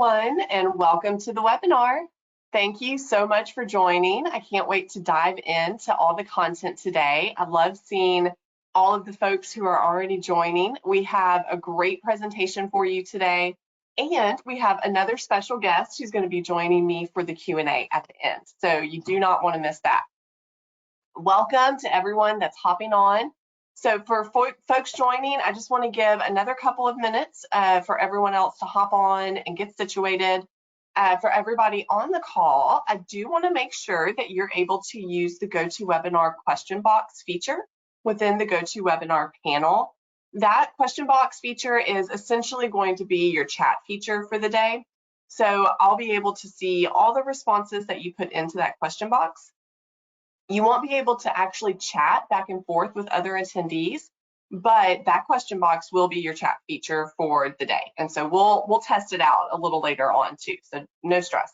everyone, and welcome to the webinar. Thank you so much for joining. I can't wait to dive into all the content today. I love seeing all of the folks who are already joining. We have a great presentation for you today, and we have another special guest who's going to be joining me for the Q&A at the end, so you do not want to miss that. Welcome to everyone that's hopping on. So for folks joining, I just want to give another couple of minutes for everyone else to hop on and get situated. For everybody on the call, I do want to make sure that you're able to use the GoToWebinar question box feature within the GoToWebinar panel. That question box feature is essentially going to be your chat feature for the day. So I'll be able to see all the responses that you put into that question box. You won't be able to actually chat back and forth with other attendees, but that question box will be your chat feature for the day. And so we'll test it out a little later on too, so no stress.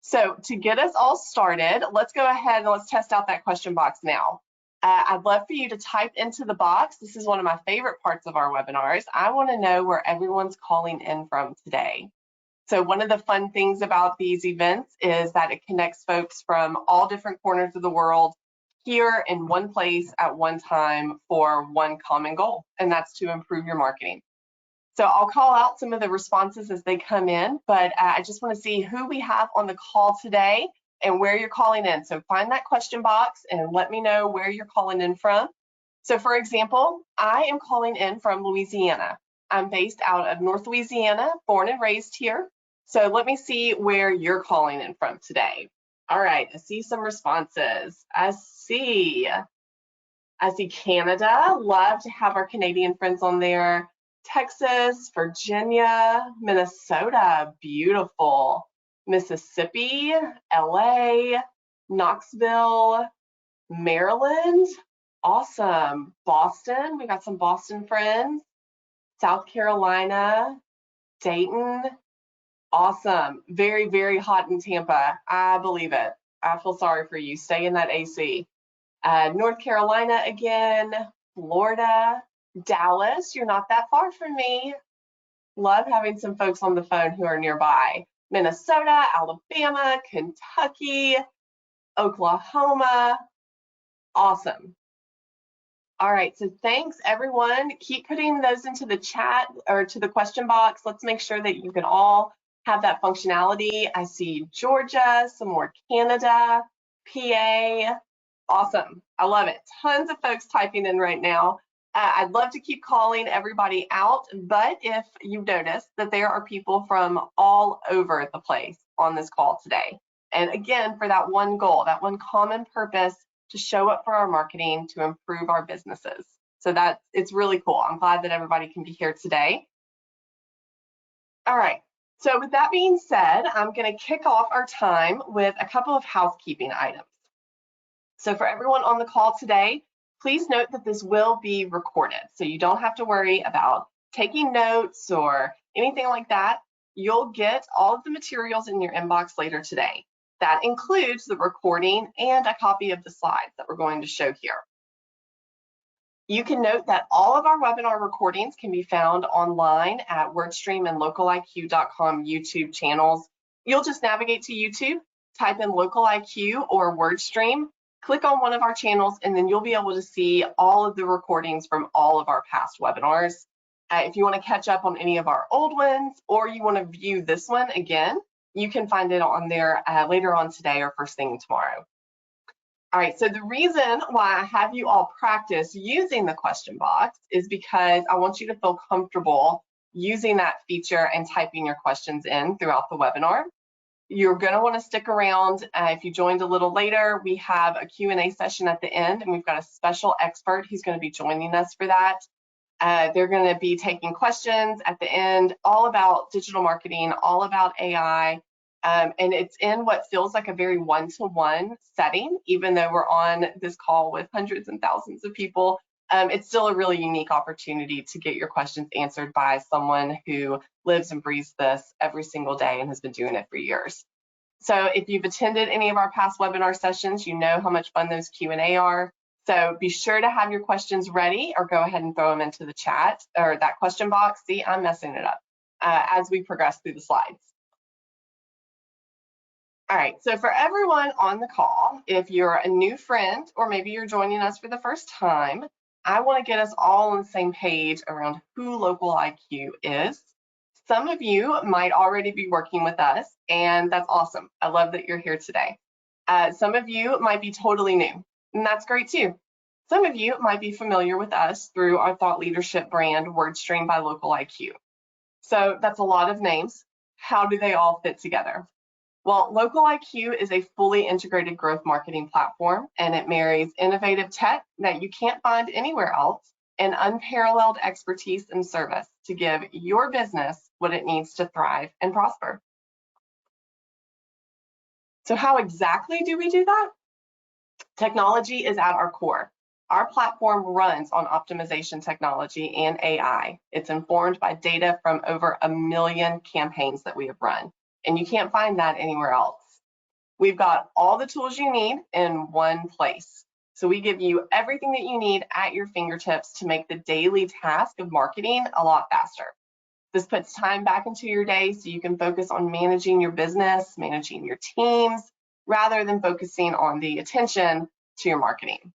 So to get us all started, let's go ahead and let's test out that question box now. I'd love for you to type into the box. This is one of my favorite parts of our webinars. I want to know where everyone's calling in from today. So one of the fun things about these events is that it connects folks from all different corners of the world here in one place at one time for one common goal, and that's to improve your marketing. So I'll call out some of the responses as they come in, but I just want to see who we have on the call today and where you're calling in. So find that question box and let me know where you're calling in from. So for example, I am calling in from Louisiana. I'm based out of North Louisiana, born and raised here. So let me see where you're calling in from today. All right, I see some responses. I see Canada. Love to have our Canadian friends on there. Texas, Virginia, Minnesota, beautiful. Mississippi, LA, Knoxville, Maryland, awesome. Boston, we got some Boston friends. South Carolina, Dayton, awesome. Very, very hot in Tampa. I believe it. I feel sorry for you. Stay in that AC. North Carolina again, Florida, Dallas. You're not that far from me. Love having some folks on the phone who are nearby. Minnesota, Alabama, Kentucky, Oklahoma. Awesome. All right, so thanks everyone. Keep putting those into the chat or to the question box. Let's make sure that you can all have that functionality. I see Georgia, some more Canada, PA. Awesome, I love it. Tons of folks typing in right now. I'd love to keep calling everybody out, but if you've noticed that there are people from all over the place on this call today. And again, for that one goal, that one common purpose, to show up for our marketing to improve our businesses. So it's really cool. I'm glad that everybody can be here today. All right, so with that being said, I'm going to kick off our time with a couple of housekeeping items. So for everyone on the call today, please note that this will be recorded. So you don't have to worry about taking notes or anything like that. You'll get all of the materials in your inbox later today. That includes the recording and a copy of the slides that we're going to show here. You can note that all of our webinar recordings can be found online at WordStream and localiq.com YouTube channels. You'll just navigate to YouTube, type in LocalIQ or WordStream, click on one of our channels, and then you'll be able to see all of the recordings from all of our past webinars. If you want to catch up on any of our old ones, or you want to view this one again, you can find it on there later on today or first thing tomorrow. All right, so the reason why I have you all practice using the question box is because I want you to feel comfortable using that feature and typing your questions in throughout the webinar. You're going to want to stick around. If you joined a little later, we have a Q&A session at the end, and we've got a special expert who's going to be joining us for that. They're going to be taking questions at the end, all about digital marketing, all about AI, and it's in what feels like a very one-to-one setting. Even though we're on this call with hundreds and thousands of people, it's still a really unique opportunity to get your questions answered by someone who lives and breathes this every single day and has been doing it for years. So if you've attended any of our past webinar sessions, you know how much fun those Q&A are. So be sure to have your questions ready, or go ahead and throw them into the chat or that question box. See, I'm messing it up. as we progress through the slides. All right, so for everyone on the call, if you're a new friend or maybe you're joining us for the first time, I want to get us all on the same page around who Local IQ is. Some of you might already be working with us, and that's awesome. I love that you're here today. Some of you might be totally new, and that's great too. Some of you might be familiar with us through our thought leadership brand, WordStream by Local IQ. So that's a lot of names. How do they all fit together? Well, Local IQ is a fully integrated growth marketing platform, and it marries innovative tech that you can't find anywhere else and unparalleled expertise and service to give your business what it needs to thrive and prosper. So how exactly do we do that? Technology is at our core. Our platform runs on optimization technology and AI. It's informed by data from over 1 million campaigns that we have run, and you can't find that anywhere else. We've got all the tools you need in one place. So we give you everything that you need at your fingertips to make the daily task of marketing a lot faster. This puts time back into your day so you can focus on managing your business, managing your teams, rather than focusing on the attention to your marketing.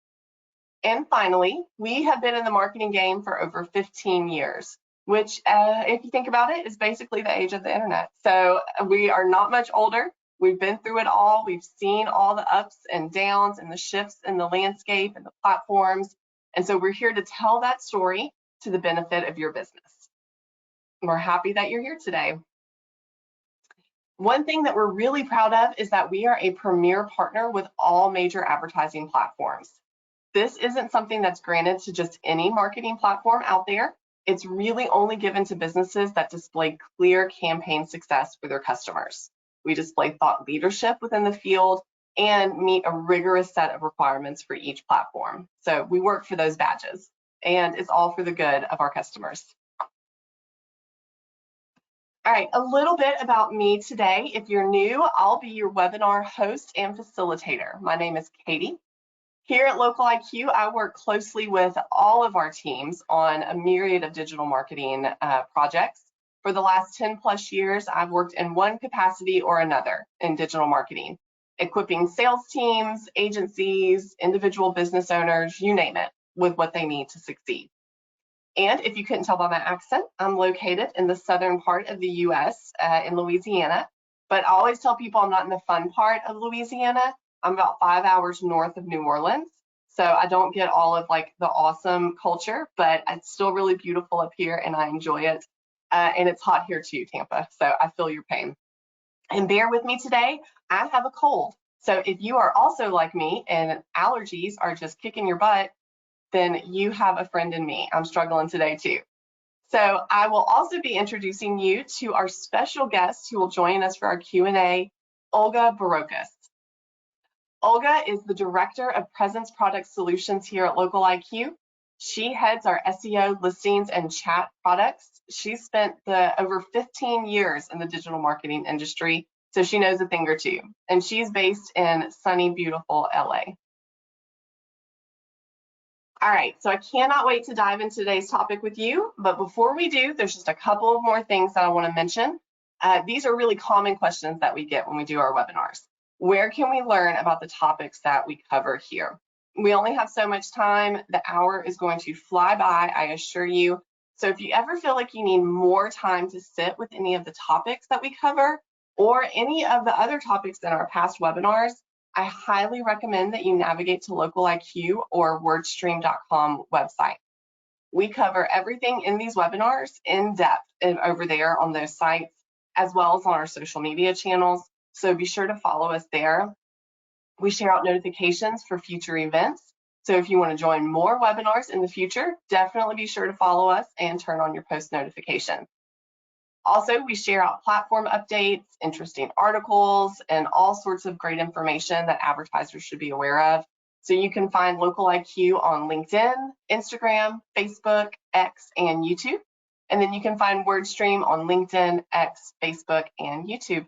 And finally, we have been in the marketing game for over 15 years, which if you think about it, is basically the age of the internet. So we are not much older. We've been through it all. We've seen all the ups and downs and the shifts in the landscape and the platforms. And so we're here to tell that story to the benefit of your business. We're happy that you're here today. One thing that we're really proud of is that we are a premier partner with all major advertising platforms. This isn't something that's granted to just any marketing platform out there. It's really only given to businesses that display clear campaign success for their customers. We display thought leadership within the field and meet a rigorous set of requirements for each platform. So we work for those badges, and it's all for the good of our customers. All right, a little bit about me today. If you're new, I'll be your webinar host and facilitator. My name is Katie. Here at Local IQ, I work closely with all of our teams on a myriad of digital marketing projects. For the last 10 plus years, I've worked in one capacity or another in digital marketing, equipping sales teams, agencies, individual business owners, you name it, with what they need to succeed. And if you couldn't tell by my accent, I'm located in the southern part of the US in Louisiana, but I always tell people I'm not in the fun part of Louisiana. I'm about 5 hours north of New Orleans, so I don't get all of like the awesome culture, but it's still really beautiful up here and I enjoy it. And it's hot here too, Tampa, so I feel your pain. And bear with me today, I have a cold. So if you are also like me and allergies are just kicking your butt, then you have a friend in me. I'm struggling today too. So I will also be introducing you to our special guest who will join us for our Q&A, Olga Barokas. Olga is the Director of Presence Product Solutions here at Local IQ. She heads our SEO, listings, and chat products. She's spent over 15 years in the digital marketing industry, so she knows a thing or two. And she's based in sunny, beautiful LA. All right, so I cannot wait to dive into today's topic with you, but before we do, there's just a couple of more things that I want to mention. These are really common questions that we get when we do our webinars. Where can we learn about the topics that we cover here? We only have so much time. The hour is going to fly by, I assure you. So if you ever feel like you need more time to sit with any of the topics that we cover or any of the other topics in our past webinars, I highly recommend that you navigate to Local IQ or wordstream.com website. We cover everything in these webinars in depth and over there on those sites, as well as on our social media channels. So be sure to follow us there. We share out notifications for future events. So if you want to join more webinars in the future, definitely be sure to follow us and turn on your post notifications. Also, we share out platform updates, interesting articles, and all sorts of great information that advertisers should be aware of. So you can find Local IQ on LinkedIn, Instagram, Facebook, X, and YouTube. And then you can find WordStream on LinkedIn, X, Facebook, and YouTube.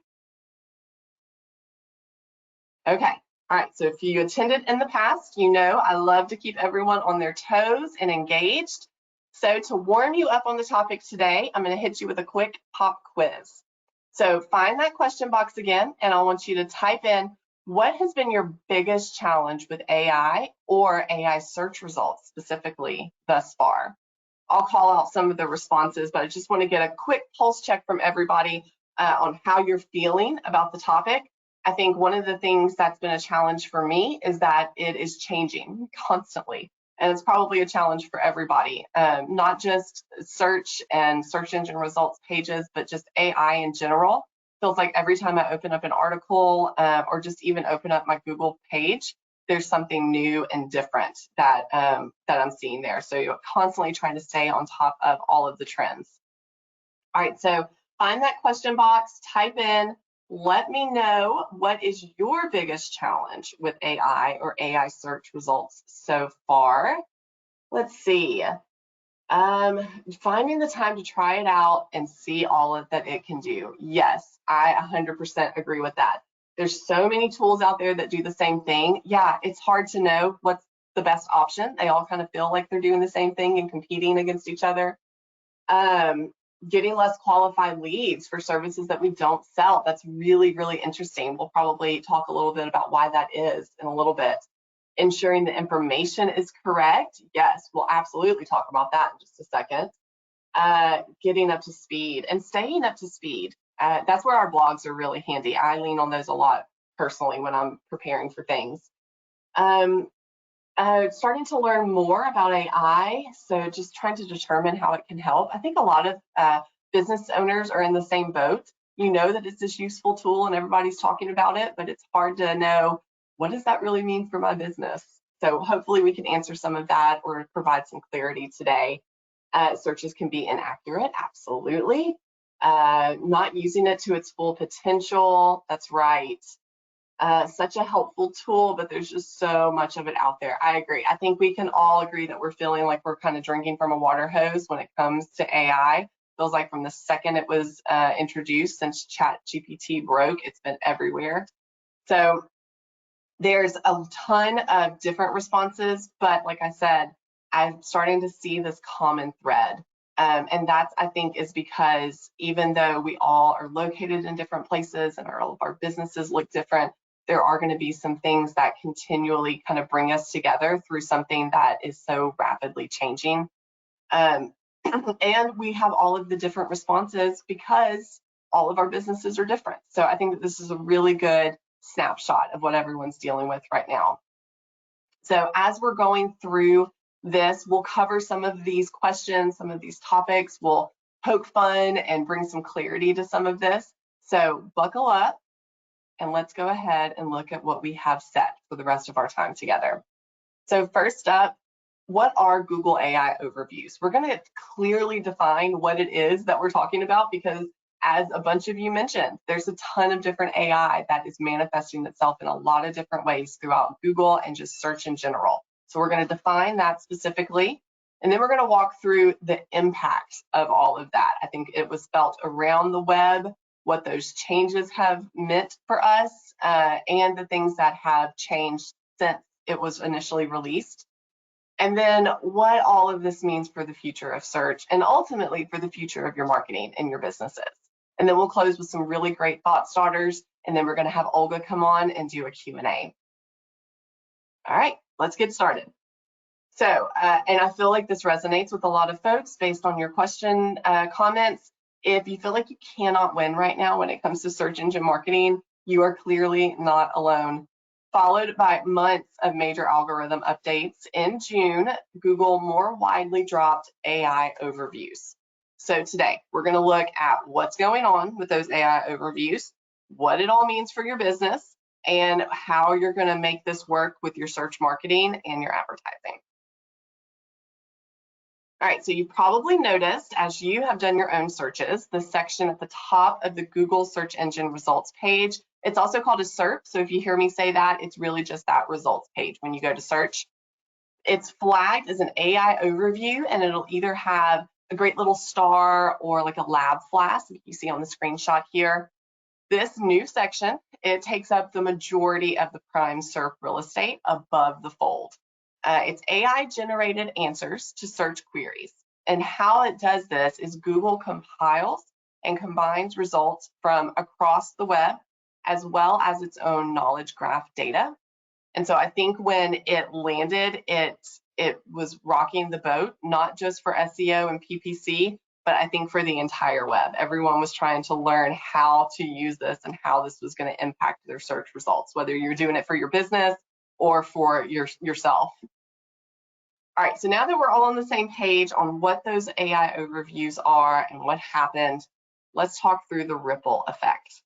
Okay, all right, so if you attended in the past, you know I love to keep everyone on their toes and engaged. So to warm you up on the topic today, I'm going to hit you with a quick pop quiz. So find that question box again, and I want you to type in what has been your biggest challenge with AI or AI search results specifically thus far. I'll call out some of the responses, but I just want to get a quick pulse check from everybody on how you're feeling about the topic. I think one of the things that's been a challenge for me is that it is changing constantly. And it's probably a challenge for everybody, not just search and search engine results pages, but just AI in general. Feels like every time I open up an article or just even open up my Google page, there's something new and different that I'm seeing there. So you're constantly trying to stay on top of all of the trends. All right, so find that question box, type in, let me know what is your biggest challenge with AI or AI search results so far. Let's see. Finding the time to try it out and see all that it can do. Yes, I 100% agree with that. There's so many tools out there that do the same thing. Yeah, it's hard to know what's the best option. They all kind of feel like they're doing the same thing and competing against each other. Getting less qualified leads for services that we don't sell. That's really, really interesting. We'll probably talk a little bit about why that is in a little bit. Ensuring the information is correct. Yes, we'll absolutely talk about that in just a second. Getting up to speed and staying up to speed. That's where our blogs are really handy. I lean on those a lot personally when I'm preparing for things. Starting to learn more about AI, so just trying to determine how it can help. I think a lot of business owners are in the same boat. You know that it's this useful tool and everybody's talking about it, but it's hard to know, what does that really mean for my business? So hopefully we can answer some of that or provide some clarity today. Searches can be inaccurate, absolutely. Not using it to its full potential, that's right. Such a helpful tool, but there's just so much of it out there. I agree. I think we can all agree that we're feeling like we're kind of drinking from a water hose when it comes to AI. Feels like from the second it was introduced, since ChatGPT broke, it's been everywhere. So there's a ton of different responses, but like I said, I'm starting to see this common thread. And that's, I think, is because even though we all are located in different places and all of our businesses look different, there are going to be some things that continually kind of bring us together through something that is so rapidly changing. And we have all of the different responses because all of our businesses are different. So I think that this is a really good snapshot of what everyone's dealing with right now. So as we're going through this, we'll cover some of these questions, some of these topics. We'll poke fun and bring some clarity to some of this. So buckle up and let's go ahead and look at what we have set for the rest of our time together. So first up, what are Google AI overviews? We're going to clearly define what it is that we're talking about, because as a bunch of you mentioned, there's a ton of different AI that is manifesting itself in a lot of different ways throughout Google and just search in general. So we're going to define that specifically, and then we're going to walk through the impact of all of that. I think it was felt around the web, what those changes have meant for us, and the things that have changed since it was initially released. And then what all of this means for the future of search and ultimately for the future of your marketing and your businesses. And then we'll close with some really great thought starters, and then we're going to have Olga come on and do a Q&A. All right, let's get started. So, and I feel like this resonates with a lot of folks based on your question comments. If you feel like you cannot win right now when it comes to search engine marketing, you are clearly not alone. Followed by months of major algorithm updates, in June, Google more widely dropped AI overviews. So today, we're going to look at what's going on with those AI overviews, what it all means for your business, and how you're going to make this work with your search marketing and your advertising. All right, so you probably noticed as you have done your own searches, the section at the top of the Google search engine results page. It's also called a SERP, so if you hear me say that, it's really just that results page when you go to search. It's flagged as an AI overview, and it'll either have a great little star or like a lab flash, like you see on the screenshot here. This new section, it takes up the majority of the prime SERP real estate above the fold. It's AI-generated answers to search queries. And how it does this is Google compiles and combines results from across the web, as well as its own knowledge graph data. And so I think when it landed, it was rocking the boat, not just for SEO and PPC, but I think for the entire web. Everyone was trying to learn how to use this and how this was going to impact their search results, whether you're doing it for your business or for yourself. All right, so now that we're all on the same page on what those AI overviews are and what happened, let's talk through the ripple effect.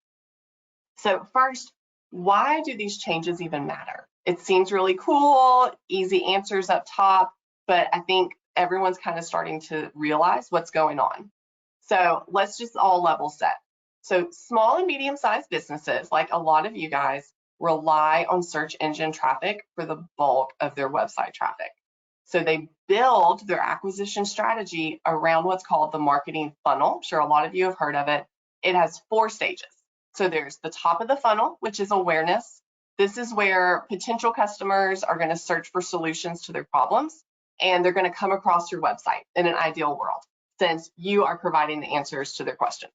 So first, why do these changes even matter? It seems really cool, easy answers up top, but I think everyone's kind of starting to realize what's going on. So let's just all level set. So small and medium-sized businesses, like a lot of you guys, rely on search engine traffic for the bulk of their website traffic. So they build their acquisition strategy around what's called the marketing funnel. I'm sure a lot of you have heard of it. It has 4 stages. So there's the top of the funnel, which is awareness. This is where potential customers are going to search for solutions to their problems, and they're going to come across your website in an ideal world, since you are providing the answers to their questions.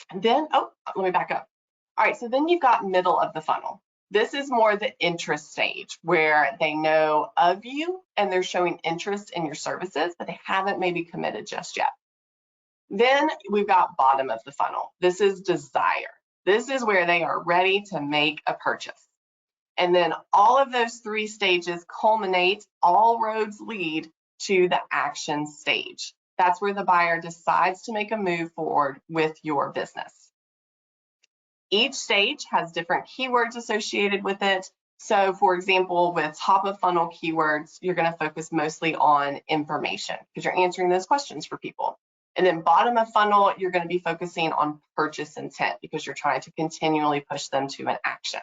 And then, let me back up. All right, so then you've got middle of the funnel. This is more the interest stage, where they know of you and they're showing interest in your services, but they haven't maybe committed just yet. Then we've got bottom of the funnel. This is desire. This is where they are ready to make a purchase. And then all of those 3 stages culminate, all roads lead to the action stage. That's where the buyer decides to make a move forward with your business. Each stage has different keywords associated with it. So for example, with top of funnel keywords, you're going to focus mostly on information because you're answering those questions for people. And then bottom of funnel, you're going to be focusing on purchase intent because you're trying to continually push them to an action.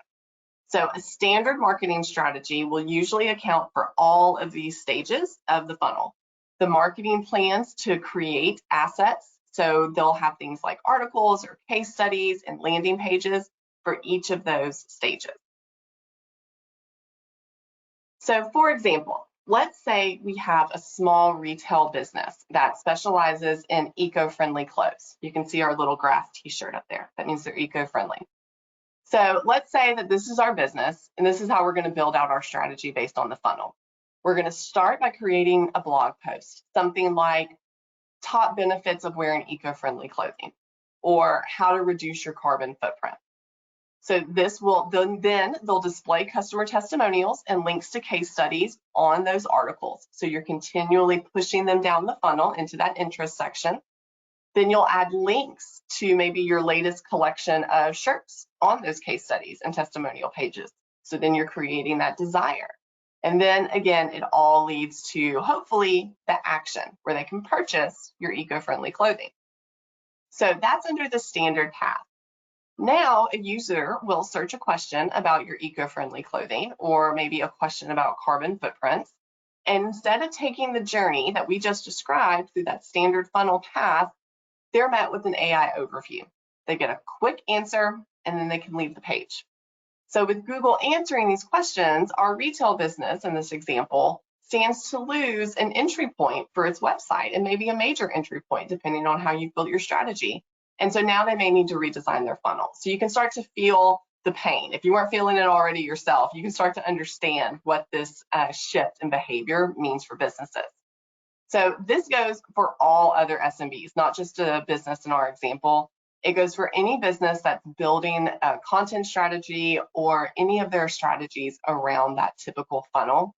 So a standard marketing strategy will usually account for all of these stages of the funnel. The marketing plans to create assets, so they'll have things like articles or case studies and landing pages for each of those stages. So for example, let's say we have a small retail business that specializes in eco-friendly clothes. You can see our little graph t-shirt up there. That means they're eco-friendly. So let's say that this is our business, and this is how we're going to build out our strategy based on the funnel. We're going to start by creating a blog post, something like top benefits of wearing eco-friendly clothing, or how to reduce your carbon footprint. So this will then they'll display customer testimonials and links to case studies on those articles. So you're continually pushing them down the funnel into that interest section. Then you'll add links to maybe your latest collection of shirts on those case studies and testimonial pages. So then you're creating that desire. And then again, it all leads to hopefully the action where they can purchase your eco-friendly clothing. So that's under the standard path. Now a user will search a question about your eco-friendly clothing or maybe a question about carbon footprints. And instead of taking the journey that we just described through that standard funnel path, they're met with an AI overview. They get a quick answer and then they can leave the page. So with Google answering these questions, our retail business in this example stands to lose an entry point for its website and maybe a major entry point depending on how you've built your strategy. And so now they may need to redesign their funnel. So you can start to feel the pain. If you weren't feeling it already yourself, you can start to understand what this shift in behavior means for businesses. So this goes for all other SMBs, not just a business in our example. It goes for any business that's building a content strategy or any of their strategies around that typical funnel.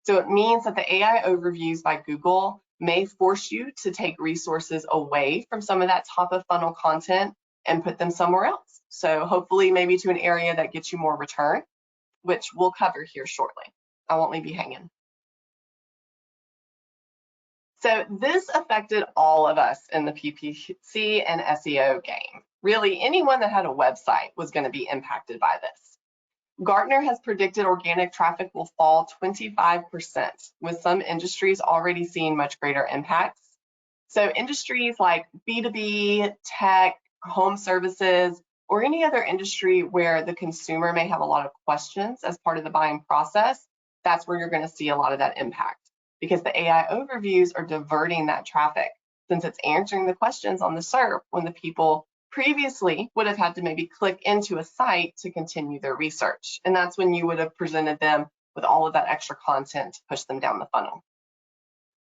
So it means that the AI overviews by Google may force you to take resources away from some of that top of funnel content and put them somewhere else. So hopefully maybe to an area that gets you more return, which we'll cover here shortly. I won't leave you hanging. So this affected all of us in the PPC and SEO game. Really, anyone that had a website was going to be impacted by this. Gartner has predicted organic traffic will fall 25%, with some industries already seeing much greater impacts. So industries like B2B, tech, home services, or any other industry where the consumer may have a lot of questions as part of the buying process, that's where you're going to see a lot of that impact. because the AI overviews are diverting that traffic, since it's answering the questions on the SERP when the people previously would have had to maybe click into a site to continue their research. And that's when you would have presented them with all of that extra content to push them down the funnel.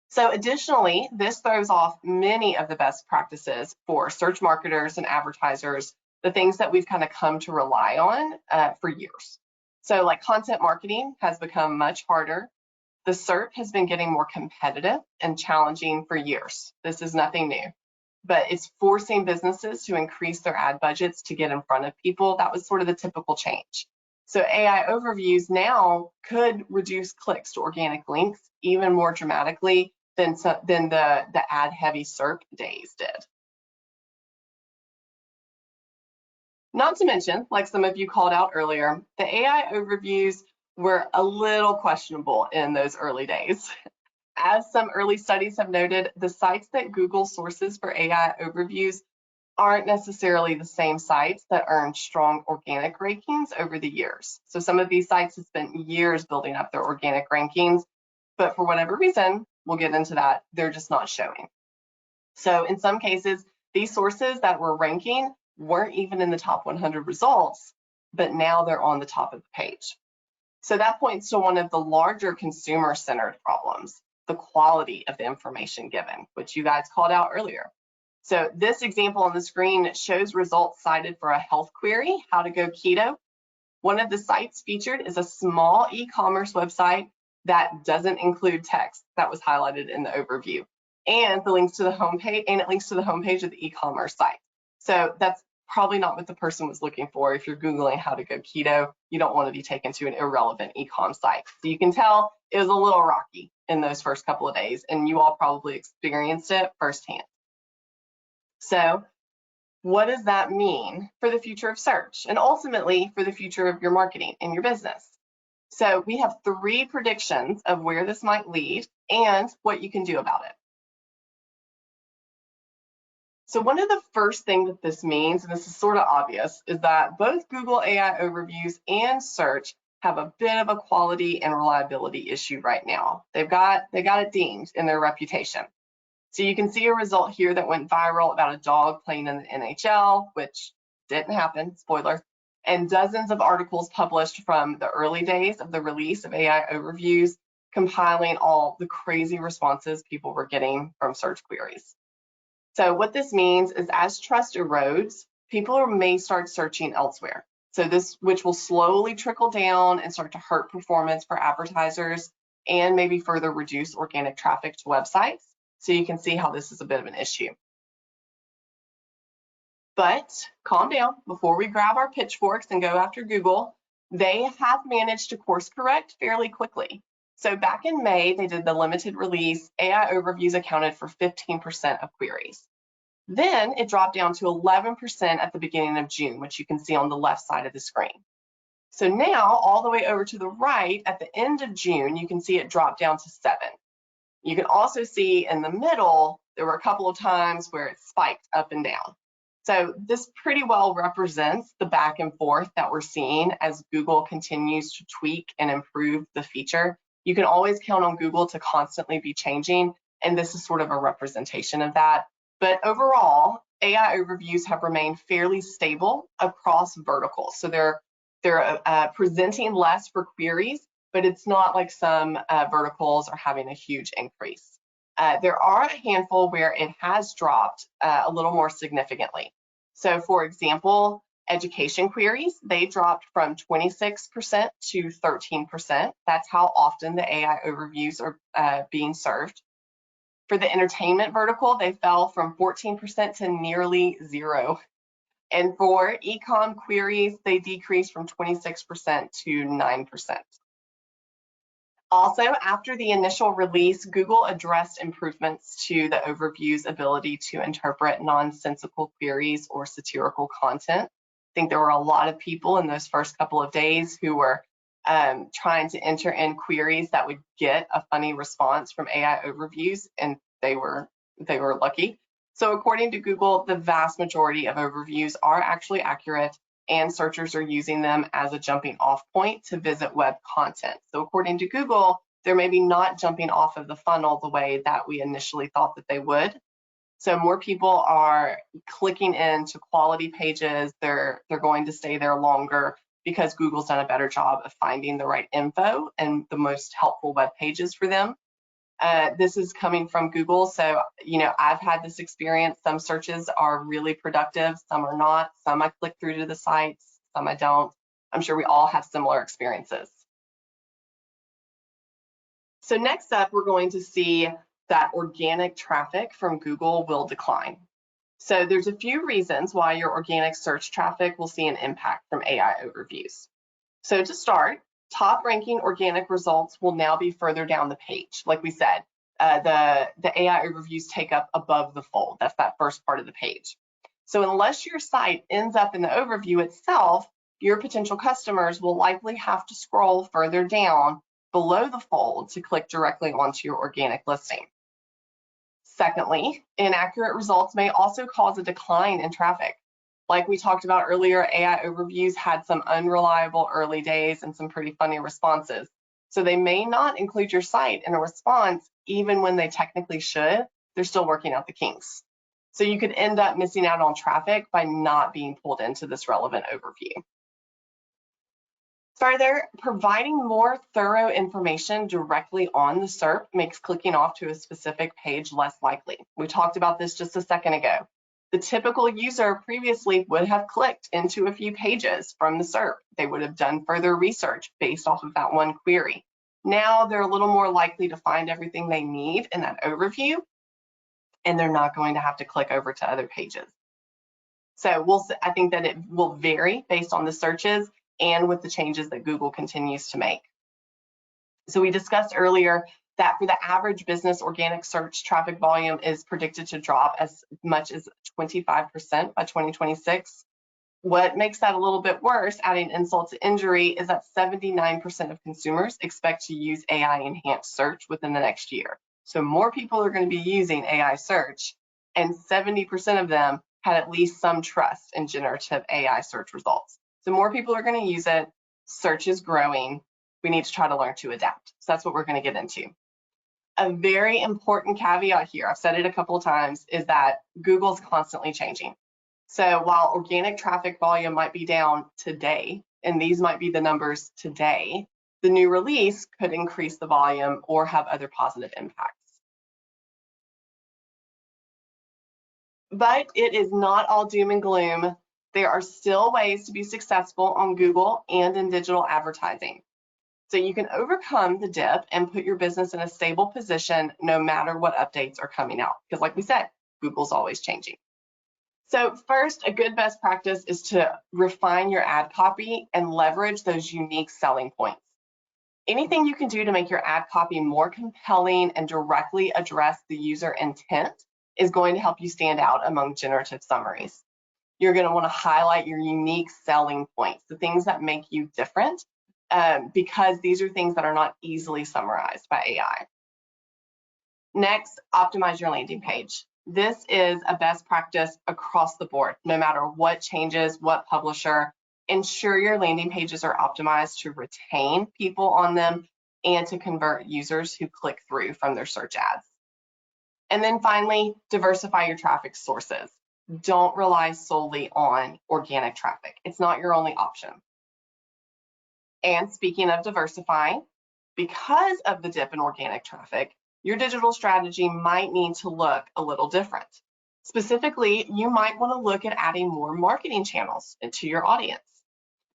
So additionally, this throws off many of the best practices for search marketers and advertisers, the things that we've kind of come to rely on for years. So like content marketing has become much harder. The SERP has been getting more competitive and challenging for years. This is nothing new, but it's forcing businesses to increase their ad budgets to get in front of people. That was sort of the typical change. So AI overviews now could reduce clicks to organic links even more dramatically than the ad heavy SERP days did. Not to mention, like some of you called out earlier, the AI overviews were a little questionable in those early days. As some early studies have noted, the sites that Google sources for AI overviews aren't necessarily the same sites that earn strong organic rankings over the years. So some of these sites have spent years building up their organic rankings, but for whatever reason, we'll get into that, they're just not showing. So in some cases, these sources that were ranking weren't even in the top 100 results, but now they're on the top of the page. So that points to one of the larger consumer-centered problems, the quality of the information given, which you guys called out earlier. So this example on the screen shows results cited for a health query, how to go keto. One of the sites featured is a small e-commerce website that doesn't include text that was highlighted in the overview, and the links to the homepage, and it links to the homepage of the e-commerce site. So that's probably not what the person was looking for. If you're Googling how to go keto, you don't want to be taken to an irrelevant e-com site. So you can tell it was a little rocky in those first couple of days, and you all probably experienced it firsthand. So what does that mean for the future of search and ultimately for the future of your marketing and your business? So we have 3 predictions of where this might lead and what you can do about it. So one of the first things that this means, and this is sort of obvious, is that both Google AI overviews and search have a bit of a quality and reliability issue right now. They got it dinged in their reputation. So you can see a result here that went viral about a dog playing in the NHL, which didn't happen, spoiler, and dozens of articles published from the early days of the release of AI overviews, compiling all the crazy responses people were getting from search queries. So what this means is as trust erodes, people may start searching elsewhere. So this, which will slowly trickle down and start to hurt performance for advertisers and maybe further reduce organic traffic to websites. So you can see how this is a bit of an issue. But calm down before we grab our pitchforks and go after Google. They have managed to course correct fairly quickly. So back in May, they did the limited release. AI overviews accounted for 15% of queries. Then it dropped down to 11% at the beginning of June, which you can see on the left side of the screen. So now all the way over to the right at the end of June, you can see it dropped down to 7. You can also see in the middle, there were a couple of times where it spiked up and down. So this pretty well represents the back and forth that we're seeing as Google continues to tweak and improve the feature. You can always count on Google to constantly be changing, and this is sort of a representation of that. But overall, AI overviews have remained fairly stable across verticals. So they're presenting less for queries, but it's not like some verticals are having a huge increase. There are a handful where it has dropped a little more significantly. So for example, education queries, they dropped from 26% to 13%. That's how often the AI overviews are being served. For the entertainment vertical, they fell from 14% to nearly 0. And for e-com queries, they decreased from 26% to 9%. Also, after the initial release, Google addressed improvements to the overview's ability to interpret nonsensical queries or satirical content. I think there were a lot of people in those first couple of days who were trying to enter in queries that would get a funny response from AI overviews, and they were lucky. So according to Google, the vast majority of overviews are actually accurate, and searchers are using them as a jumping off point to visit web content. So according to Google, they're maybe not jumping off of the funnel the way that we initially thought that they would. So more people are clicking into quality pages. They're going to stay there longer because Google's done a better job of finding the right info and the most helpful web pages for them. This is coming from Google, so I've had this experience. Some searches are really productive, some are not. Some I click through to the sites, some I don't. I'm sure we all have similar experiences. So next up, we're going to see that organic traffic from Google will decline. So there's a few reasons why your organic search traffic will see an impact from AI overviews. So to start, top ranking organic results will now be further down the page. Like we said, the AI overviews take up above the fold. That's that first part of the page. So unless your site ends up in the overview itself, your potential customers will likely have to scroll further down below the fold to click directly onto your organic listing. Secondly, inaccurate results may also cause a decline in traffic. Like we talked about earlier, AI overviews had some unreliable early days and some pretty funny responses. So they may not include your site in a response even when they technically should. They're still working out the kinks. So you could end up missing out on traffic by not being pulled into this relevant overview. Further, providing more thorough information directly on the SERP makes clicking off to a specific page less likely. We talked about this just a second ago. The typical user previously would have clicked into a few pages from the SERP. They would have done further research based off of that one query. Now they're a little more likely to find everything they need in that overview, and they're not going to have to click over to other pages. So I think that it will vary based on the searches and with the changes that Google continues to make. So we discussed earlier that for the average business, organic search traffic volume is predicted to drop as much as 25% by 2026. What makes that a little bit worse, adding insult to injury, is that 79% of consumers expect to use AI enhanced search within the next year. So more people are going to be using AI search, and 70% of them had at least some trust in generative AI search results. So more people are going to use it. Search is growing. We need to try to learn to adapt. So that's what we're going to get into. A very important caveat here, I've said it a couple of times, is that Google's constantly changing. So while organic traffic volume might be down today, and these might be the numbers today, the new release could increase the volume or have other positive impacts. But it is not all doom and gloom. There are still ways to be successful on Google and in digital advertising. So you can overcome the dip and put your business in a stable position no matter what updates are coming out. Because like we said, Google's always changing. So first, a good best practice is to refine your ad copy and leverage those unique selling points. Anything you can do to make your ad copy more compelling and directly address the user intent is going to help you stand out among generative summaries. You're going to want to highlight your unique selling points, the things that make you different, because these are things that are not easily summarized by AI. Next, optimize your landing page. This is a best practice across the board, no matter what changes, what publisher. Ensure your landing pages are optimized to retain people on them and to convert users who click through from their search ads. And then finally, diversify your traffic sources. Don't rely solely on organic traffic. It's not your only option. And speaking of diversifying, because of the dip in organic traffic, your digital strategy might need to look a little different. Specifically, you might want to look at adding more marketing channels into your audience.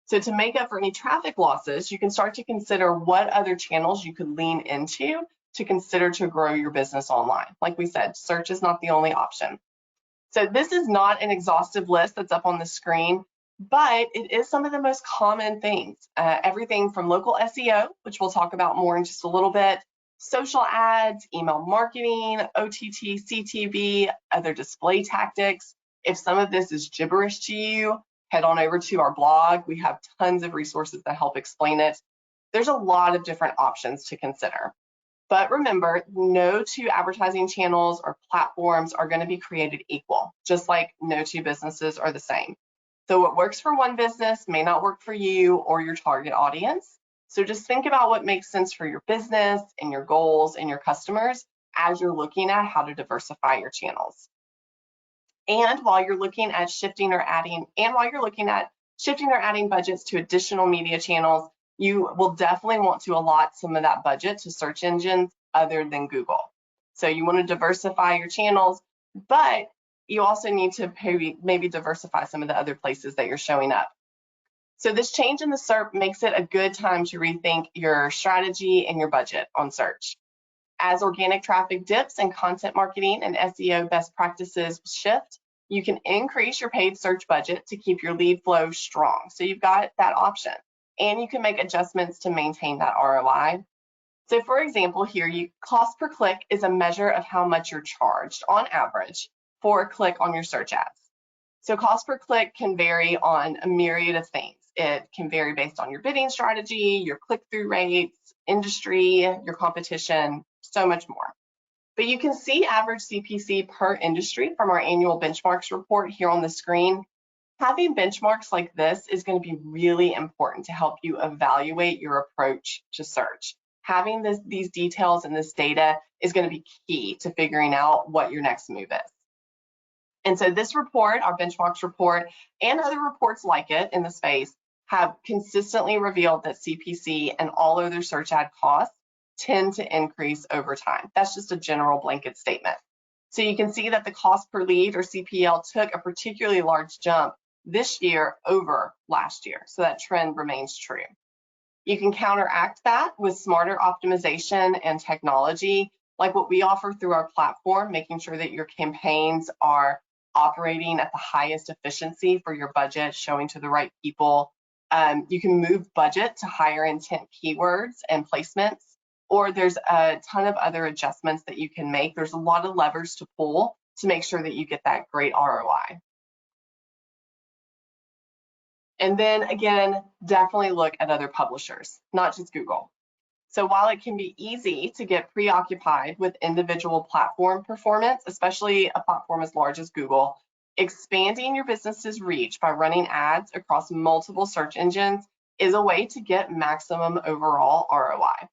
So to make up for any traffic losses, you can start to consider what other channels you could lean into to consider to grow your business online. Like we said, search is not the only option. So this is not an exhaustive list that's up on the screen, but it is some of the most common things. Everything from local SEO, which we'll talk about more in just a little bit, social ads, email marketing, OTT, CTV, other display tactics. If some of this is gibberish to you, head on over to our blog. We have tons of resources that help explain it. There's a lot of different options to consider. But remember, no two advertising channels or platforms are going to be created equal, just like no two businesses are the same. So what works for one business may not work for you or your target audience. So just think about what makes sense for your business and your goals and your customers as you're looking at how to diversify your channels. And while you're looking at shifting or adding budgets to additional media channels, you will definitely want to allot some of that budget to search engines other than Google. So you want to diversify your channels, but you also need to maybe diversify some of the other places that you're showing up. So this change in the SERP makes it a good time to rethink your strategy and your budget on search. As organic traffic dips and content marketing and SEO best practices shift, you can increase your paid search budget to keep your lead flow strong. So you've got that option, and you can make adjustments to maintain that ROI. So for example, here, cost per click is a measure of how much you're charged on average for a click on your search ads. So cost per click can vary on a myriad of things. It can vary based on your bidding strategy, your click-through rates, industry, your competition, so much more. But you can see average CPC per industry from our annual benchmarks report here on the screen. Having benchmarks like this is going to be really important to help you evaluate your approach to search. Having these details and this data is going to be key to figuring out what your next move is. And so this report, our benchmarks report, and other reports like it in the space have consistently revealed that CPC and all other search ad costs tend to increase over time. That's just a general blanket statement. So you can see that the cost per lead, or CPL, took a particularly large jump this year over last year. So that trend remains true. You can counteract that with smarter optimization and technology, like what we offer through our platform, making sure that your campaigns are operating at the highest efficiency for your budget, showing to the right people. You can move budget to higher intent keywords and placements, or there's a ton of other adjustments that you can make. There's a lot of levers to pull to make sure that you get that great ROI. And then again, definitely look at other publishers, not just Google. So while it can be easy to get preoccupied with individual platform performance, especially a platform as large as Google, expanding your business's reach by running ads across multiple search engines is a way to get maximum overall ROI.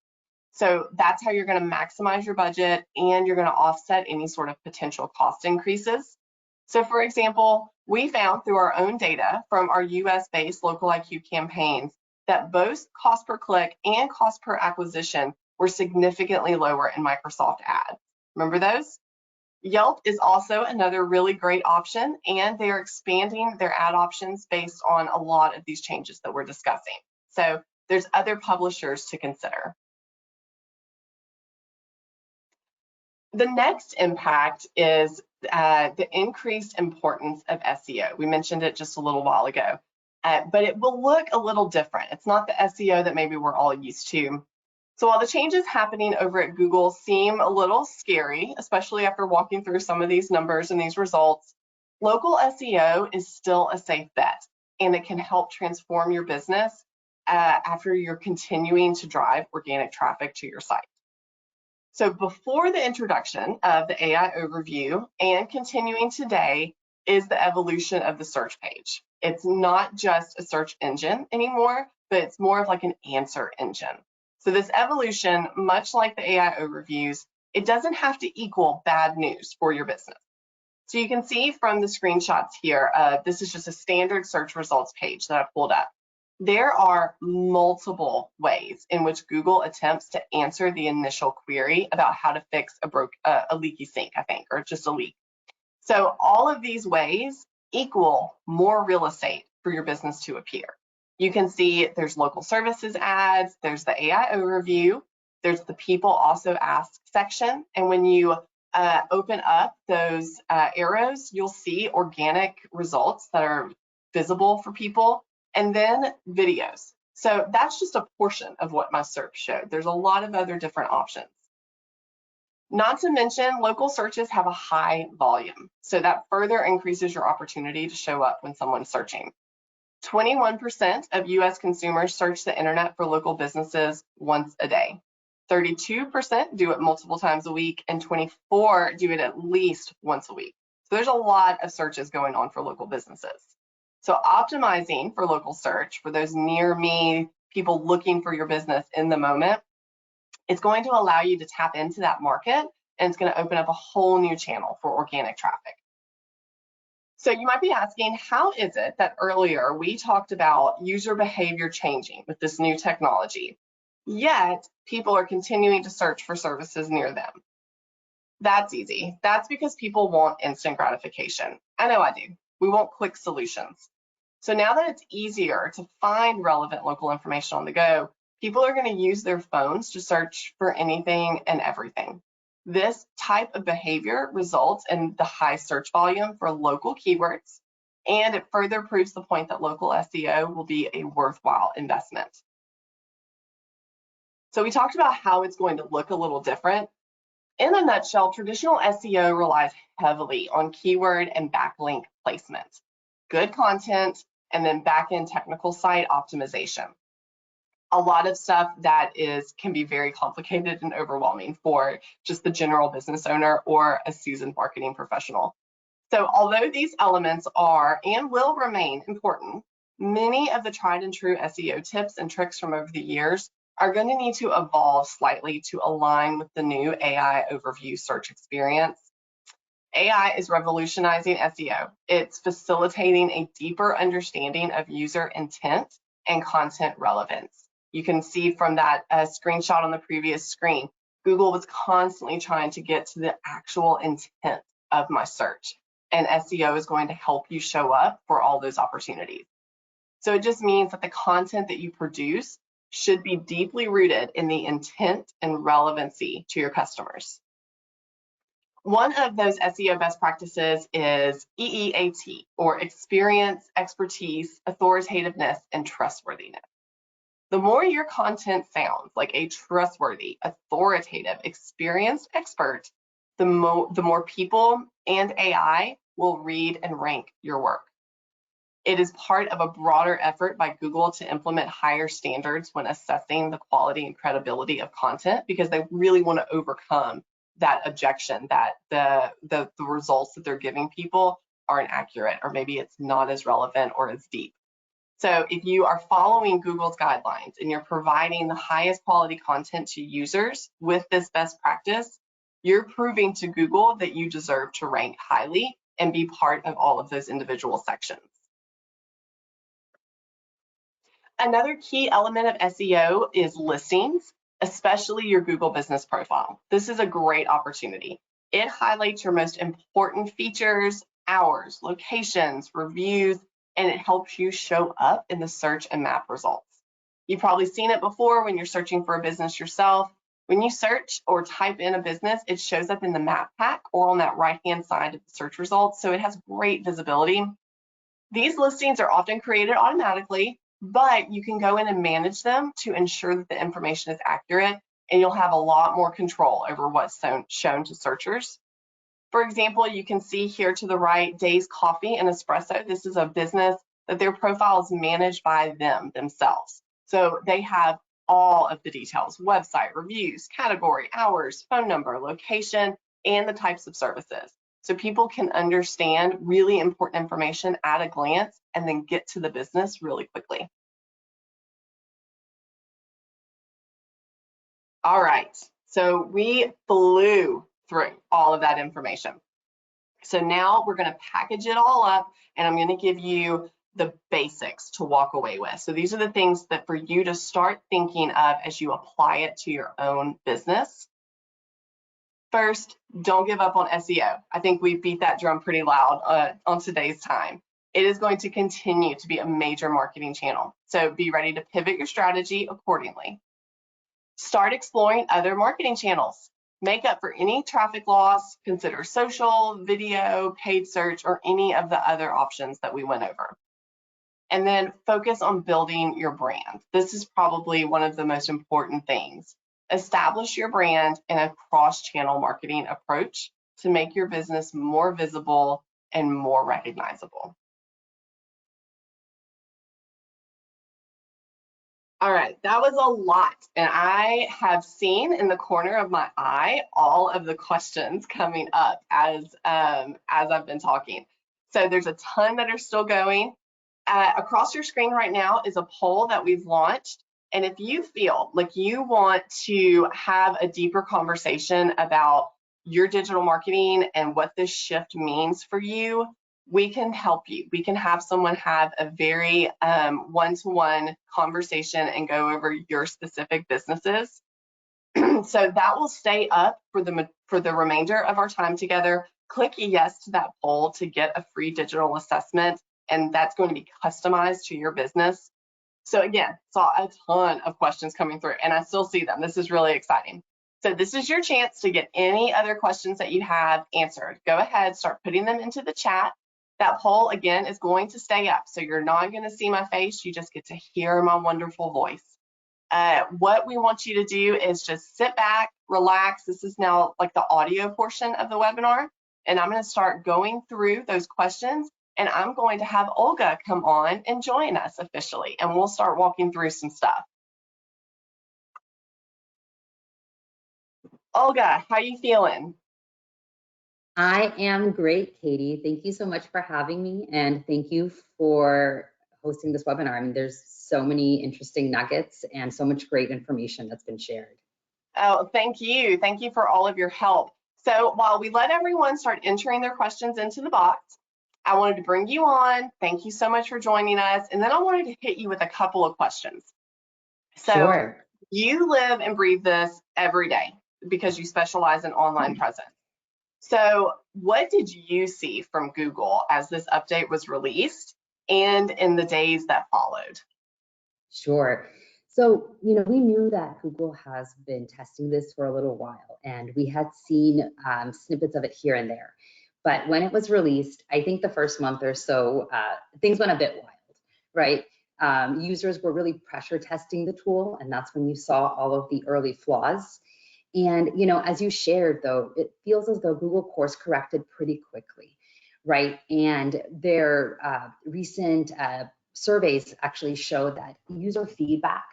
So that's how you're going to maximize your budget, and you're going to offset any sort of potential cost increases. So for example, we found through our own data from our US-based Local IQ campaigns that both cost per click and cost per acquisition were significantly lower in Microsoft Ads. Remember those? Yelp is also another really great option, and they are expanding their ad options based on a lot of these changes that we're discussing. So there's other publishers to consider. The next impact is the increased importance of SEO. We mentioned it just a little while ago, but it will look a little different. It's not the SEO that maybe we're all used to. So while the changes happening over at Google seem a little scary, especially after walking through some of these numbers and these results, local SEO is still a safe bet, and it can help transform your business after you're continuing to drive organic traffic to your site. So before the introduction of the AI overview and continuing today is the evolution of the search page. It's not just a search engine anymore, but it's more of like an answer engine. So this evolution, much like the AI overviews, it doesn't have to equal bad news for your business. So you can see from the screenshots here, this is just a standard search results page that I pulled up. There are multiple ways in which Google attempts to answer the initial query about how to fix a leaky sink, I think, or just a leak. So all of these ways equal more real estate for your business to appear. You can see there's local services ads, there's the AI overview, there's the people also ask section, and when you open up those arrows, you'll see organic results that are visible for people, and then videos. So that's just a portion of what my search showed. There's a lot of other different options. Not to mention, local searches have a high volume, so that further increases your opportunity to show up when someone's searching. 21% of US consumers search the internet for local businesses once a day. 32% do it multiple times a week, and 24% do it at least once a week. So there's a lot of searches going on for local businesses. So optimizing for local search for those near me, people looking for your business in the moment, it's going to allow you to tap into that market, and it's going to open up a whole new channel for organic traffic. So you might be asking, how is it that earlier we talked about user behavior changing with this new technology, yet people are continuing to search for services near them? That's easy. That's because people want instant gratification. I know I do. We want quick solutions. So now that it's easier to find relevant local information on the go, people are going to use their phones to search for anything and everything. This type of behavior results in the high search volume for local keywords, and it further proves the point that local SEO will be a worthwhile investment. So we talked about how it's going to look a little different. In a nutshell, traditional SEO relies heavily on keyword and backlink placement, good content, and then back-end technical site optimization. A lot of stuff that can be very complicated and overwhelming for just the general business owner or a seasoned marketing professional. So although these elements are and will remain important, many of the tried and true SEO tips and tricks from over the years are going to need to evolve slightly to align with the new AI overview search experience. AI is revolutionizing SEO. It's facilitating a deeper understanding of user intent and content relevance. You can see from that screenshot on the previous screen, Google was constantly trying to get to the actual intent of my search, and SEO is going to help you show up for all those opportunities. So it just means that the content that you produce should be deeply rooted in the intent and relevancy to your customers. One of those SEO best practices is EEAT, or experience, expertise, authoritativeness, and trustworthiness. The more your content sounds like a trustworthy, authoritative, experienced expert, the more people and AI will read and rank your work. It is part of a broader effort by Google to implement higher standards when assessing the quality and credibility of content, because they really want to overcome that objection that the results that they're giving people aren't accurate, or maybe it's not as relevant or as deep. So if you are following Google's guidelines and you're providing the highest quality content to users with this best practice, you're proving to Google that you deserve to rank highly and be part of all of those individual sections. Another key element of SEO is listings, especially your Google business profile. This is a great opportunity. It highlights your most important features, hours, locations, reviews, and it helps you show up in the search and map results. You've probably seen it before when you're searching for a business yourself. When you search or type in a business, it shows up in the map pack or on that right-hand side of the search results, so it has great visibility. These listings are often created automatically, but you can go in and manage them to ensure that the information is accurate, and you'll have a lot more control over what's shown to searchers. For example, you can see here to the right, Days Coffee and Espresso. This is a business that their profile is managed by themselves. So they have all of the details: website, reviews, category, hours, phone number, location, and the types of services. So people can understand really important information at a glance and then get to the business really quickly. All right, so we flew through all of that information. So now we're going to package it all up, and I'm going to give you the basics to walk away with. So these are the things that for you to start thinking of as you apply it to your own business. First, don't give up on SEO. I think we beat that drum pretty loud on today's time. It is going to continue to be a major marketing channel, so be ready to pivot your strategy accordingly. Start exploring other marketing channels. Make up for any traffic loss. Consider social, video, paid search, or any of the other options that we went over. And then focus on building your brand. This is probably one of the most important things. Establish your brand in a cross-channel marketing approach to make your business more visible and more recognizable. All right, that was a lot, and I have seen in the corner of my eye all of the questions coming up as I've been talking. So there's a ton that are still going. Across your screen right now is a poll that we've launched. And if you feel like you want to have a deeper conversation about your digital marketing and what this shift means for you, we can help you. We can have someone have a very one-to-one conversation and go over your specific businesses. So that will stay up for the remainder of our time together. Click yes to that poll to get a free digital assessment, and that's going to be customized to your business. So again, saw a ton of questions coming through, and I still see them. This is really exciting. So this is your chance to get any other questions that you have answered. Go ahead, start putting them into the chat. That poll, again, is going to stay up. So you're not going to see my face. You just get to hear my wonderful voice. What we want you to do is just sit back, relax. This is now like the audio portion of the webinar, and I'm going to start going through those questions, and I'm going to have Olga come on and join us officially, and we'll start walking through some stuff. Olga, how you feeling? I am great, Katie. Thank you so much for having me, and thank you for hosting this webinar. I mean, there's so many interesting nuggets and so much great information that's been shared. Oh, thank you. Thank you for all of your help. So while we let everyone start entering their questions into the box, I wanted to bring you on. Thank you so much for joining us. And then I wanted to hit you with a couple of questions. So Sure. You live and breathe this every day because you specialize in online presence. So what did you see from Google as this update was released and in the days that followed? Sure. So, we knew that Google has been testing this for a little while, and we had seen snippets of it here and there. But when it was released, I think the first month or so, things went a bit wild, right? Users were really pressure testing the tool, and that's when you saw all of the early flaws. And, as you shared, though, it feels as though Google course corrected pretty quickly, right? And their recent surveys actually show that user feedback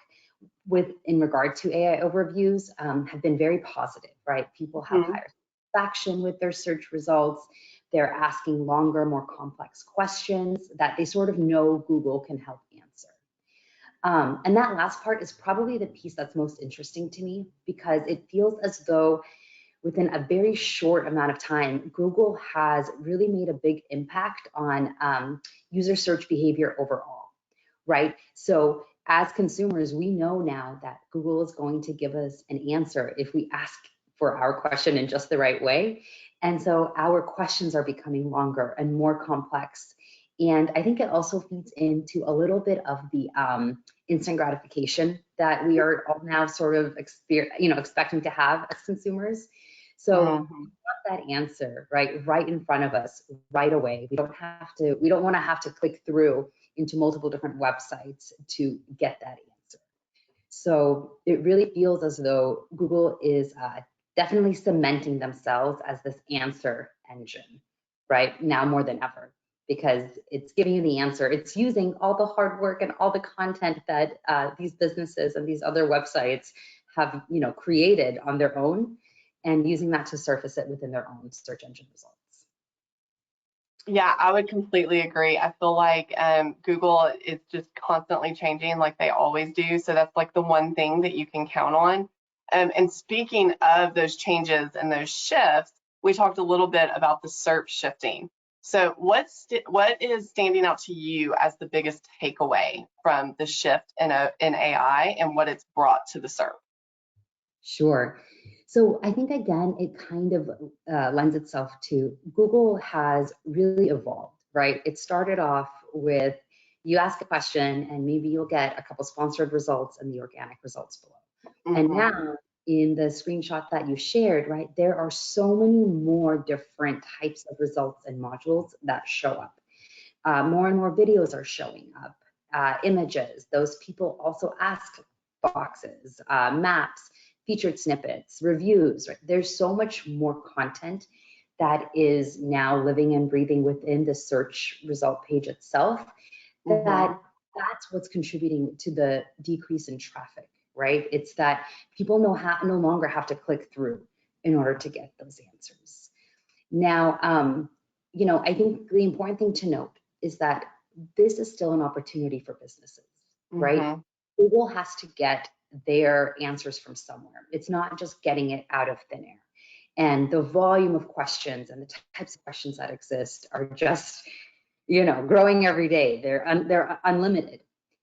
in regard to AI overviews have been very positive, right? People have higher satisfaction with their search results. They're asking longer, more complex questions that they sort of know Google can help answer. And that last part is probably the piece that's most interesting to me, because it feels as though within a very short amount of time, Google has really made a big impact on user search behavior overall, right? So as consumers, we know now that Google is going to give us an answer if we ask for our question in just the right way. And so our questions are becoming longer and more complex. And I think it also feeds into a little bit of the instant gratification that we are all now sort of expecting to have as consumers. So we want that answer right in front of us right away. We don't want to have to click through into multiple different websites to get that answer. So it really feels as though Google is definitely cementing themselves as this answer engine, right? Now more than ever, because it's giving you the answer. It's using all the hard work and all the content that these businesses and these other websites have, created on their own, and using that to surface it within their own search engine results. Yeah, I would completely agree. I feel like Google is just constantly changing like they always do. So that's like the one thing that you can count on. And speaking of those changes and those shifts, we talked a little bit about the SERP shifting. So what is standing out to you as the biggest takeaway from the shift in AI and what it's brought to the SERP? Sure. So I think, again, it kind of lends itself to Google has really evolved, right? It started off with you ask a question and maybe you'll get a couple sponsored results and the organic results below. And now in the screenshot that you shared, right, there are so many more different types of results and modules that show up. More and more videos are showing up, images. Those people also ask boxes, maps, featured snippets, reviews, right? There's so much more content that is now living and breathing within the search result page itself, that's what's contributing to the decrease in traffic, right? It's that people no longer have to click through in order to get those answers. Now, I think the important thing to note is that this is still an opportunity for businesses, right? Google has to get their answers from somewhere. It's not just getting it out of thin air. And the volume of questions and the types of questions that exist are just, growing every day. They're unlimited.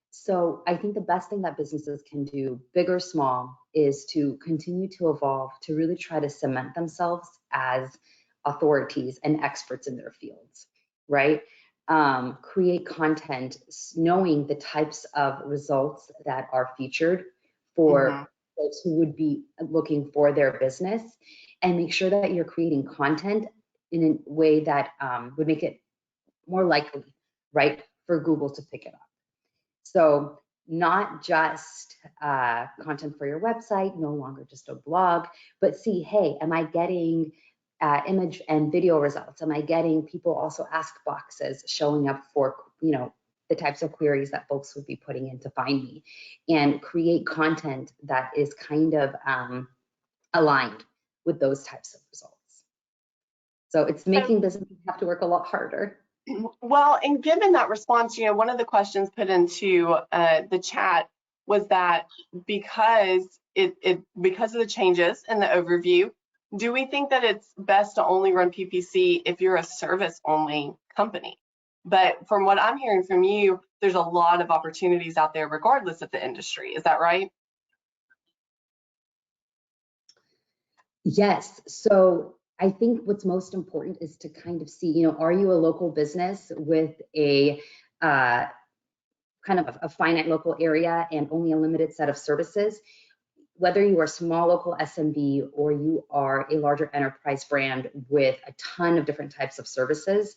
So I think the best thing that businesses can do, big or small, is to continue to evolve, to really try to cement themselves as authorities and experts in their fields, right? Create content knowing the types of results that are featured Mm-hmm. for folks who would be looking for their business, and make sure that you're creating content in a way that would make it more likely, right, for Google to pick it up. So not just content for your website, no longer just a blog, but see, hey, am I getting image and video results? Am I getting people also ask boxes showing up for, the types of queries that folks would be putting in to find me? And create content that is kind of aligned with those types of results. So it's So, making businesses have to work a lot harder. well, and given that response, one of the questions put into the chat was that because because of the changes in the overview, do we think that it's best to only run PPC if you're a service only company? But from what I'm hearing from you, there's a lot of opportunities out there regardless of the industry. Is that right? Yes. So I think what's most important is to kind of see, are you a local business with a kind of a finite local area and only a limited set of services? Whether you are a small local SMB or you are a larger enterprise brand with a ton of different types of services,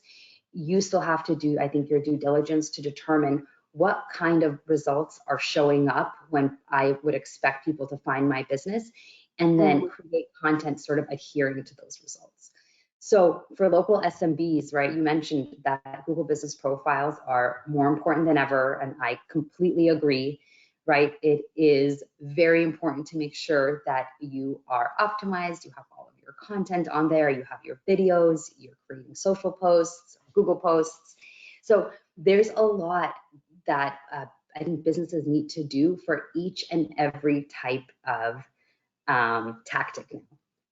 you still have to do, I think, your due diligence to determine what kind of results are showing up when I would expect people to find my business, and then create content sort of adhering to those results. So for local SMBs, right, you mentioned that Google Business Profiles are more important than ever, and I completely agree, right? It is very important to make sure that you are optimized, you have all of your content on there, you have your videos, you're creating social posts, Google posts. So there's a lot that I think businesses need to do for each and every type of tactic now,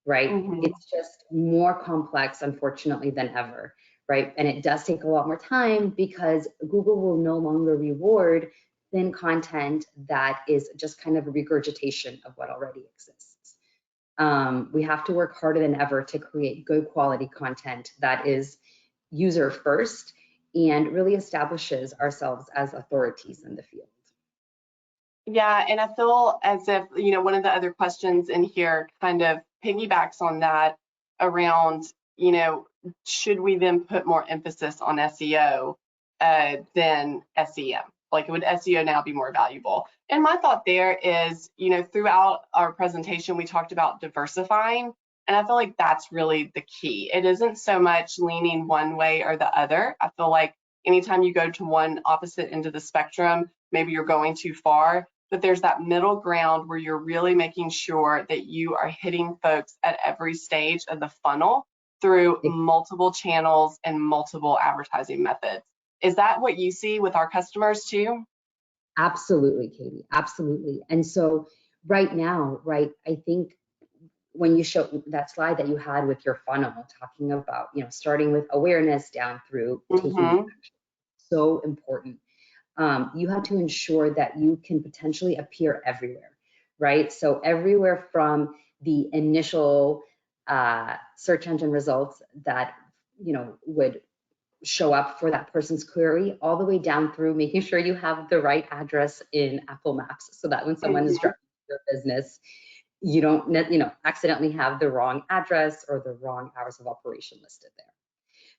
right? Mm-hmm. It's just more complex, unfortunately, than ever, right? And it does take a lot more time because Google will no longer reward thin content that is just kind of a regurgitation of what already exists. We have to work harder than ever to create good quality content that is user first and really establishes ourselves as authorities in the field. Yeah, and I feel as if, one of the other questions in here kind of piggybacks on that around, should we then put more emphasis on SEO than SEM? Like, would SEO now be more valuable? And my thought there is, throughout our presentation, we talked about diversifying, and I feel like that's really the key. It isn't so much leaning one way or the other. I feel like anytime you go to one opposite end of the spectrum, maybe you're going too far, but there's that middle ground where you're really making sure that you are hitting folks at every stage of the funnel through multiple channels and multiple advertising methods. Is that what you see with our customers too? Absolutely, Katie, absolutely. And so right now, right, I think when you show that slide that you had with your funnel talking about, starting with awareness down through taking Mm-hmm. action, so important. You have to ensure that you can potentially appear everywhere, right? So everywhere from the initial search engine results that, would show up for that person's query, all the way down through making sure you have the right address in Apple Maps so that when someone is Mm-hmm. driving your business, you don't, accidentally have the wrong address or the wrong hours of operation listed there.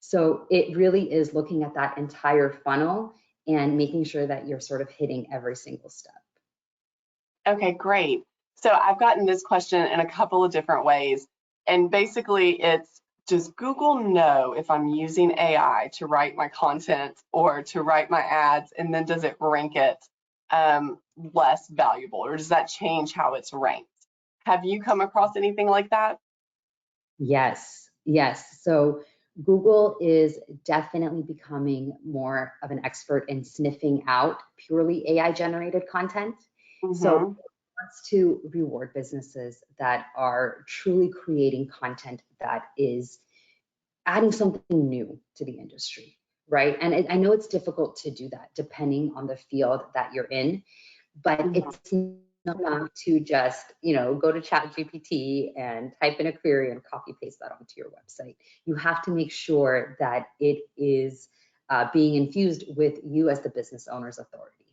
So it really is looking at that entire funnel and making sure that you're sort of hitting every single step. Okay, great. So I've gotten this question in a couple of different ways. And basically it's, does Google know if I'm using AI to write my content or to write my ads? And then does it rank it less valuable, or does that change how it's ranked? Have you come across anything like that? Yes, yes. So Google is definitely becoming more of an expert in sniffing out purely AI generated content. So Mm-hmm. it wants to reward businesses that are truly creating content that is adding something new to the industry, right? And I know it's difficult to do that depending on the field that you're in, but Mm-hmm. it's not enough to just, go to ChatGPT and type in a query and copy paste that onto your website. You have to make sure that it is being infused with you as the business owner's authority,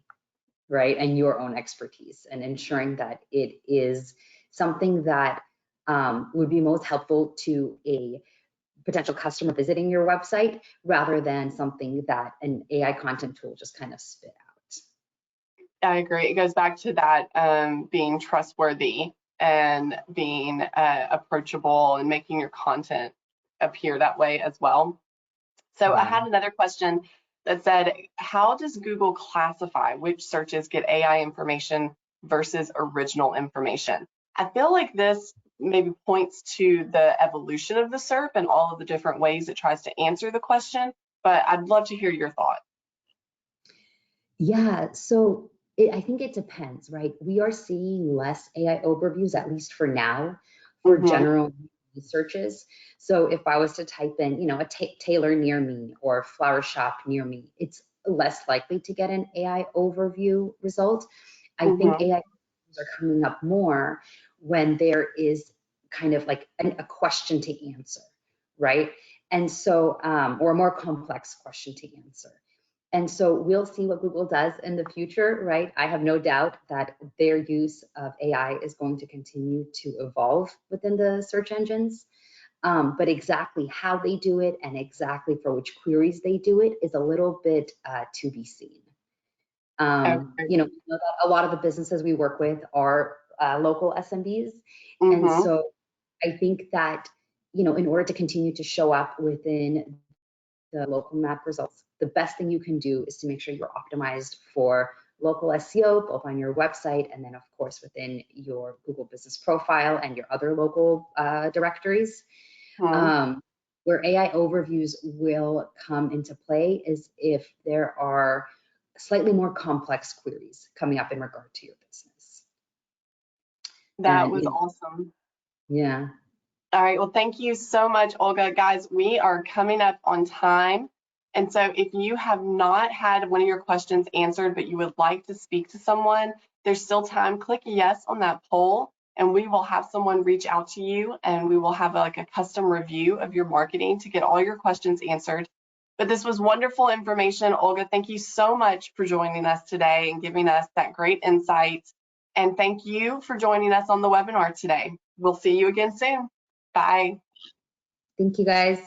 right? And your own expertise, and ensuring that it is something that would be most helpful to a potential customer visiting your website, rather than something that an AI content tool just kind of spit out. I agree. It goes back to that being trustworthy and being approachable and making your content appear that way as well. So I Yeah. had another question that said, how does Google classify which searches get AI information versus original information? I feel like this maybe points to the evolution of the SERP and all of the different ways it tries to answer the question, but I'd love to hear your thought. Yeah, so I think it depends, right? We are seeing less AI overviews, at least for now, for Mm-hmm. general searches. So if I was to type in, a tailor near me or flower shop near me, it's less likely to get an AI overview result. I think Mm-hmm. AI are coming up more when there is kind of like a question to answer, right? And so, or a more complex question to answer. And so we'll see what Google does in the future, right? I have no doubt that their use of AI is going to continue to evolve within the search engines. But exactly how they do it and exactly for which queries they do it is a little bit to be seen. Okay. We know that a lot of the businesses we work with are local SMBs. And Mm-hmm. so I think that, in order to continue to show up within the local map results, the best thing you can do is to make sure you're optimized for local SEO, both on your website and then, of course, within your Google business profile and your other local directories. Where AI overviews will come into play is if there are slightly more complex queries coming up in regard to your business. That And was awesome. yeah. All right, well, thank you so much, Olga. Guys, we are coming up on time. And so if you have not had one of your questions answered, but you would like to speak to someone, there's still time. Click yes on that poll, and we will have someone reach out to you, and we will have like a custom review of your marketing to get all your questions answered. But this was wonderful information. Olga, thank you so much for joining us today and giving us that great insight. And thank you for joining us on the webinar today. We'll see you again soon. Bye. Thank you, guys.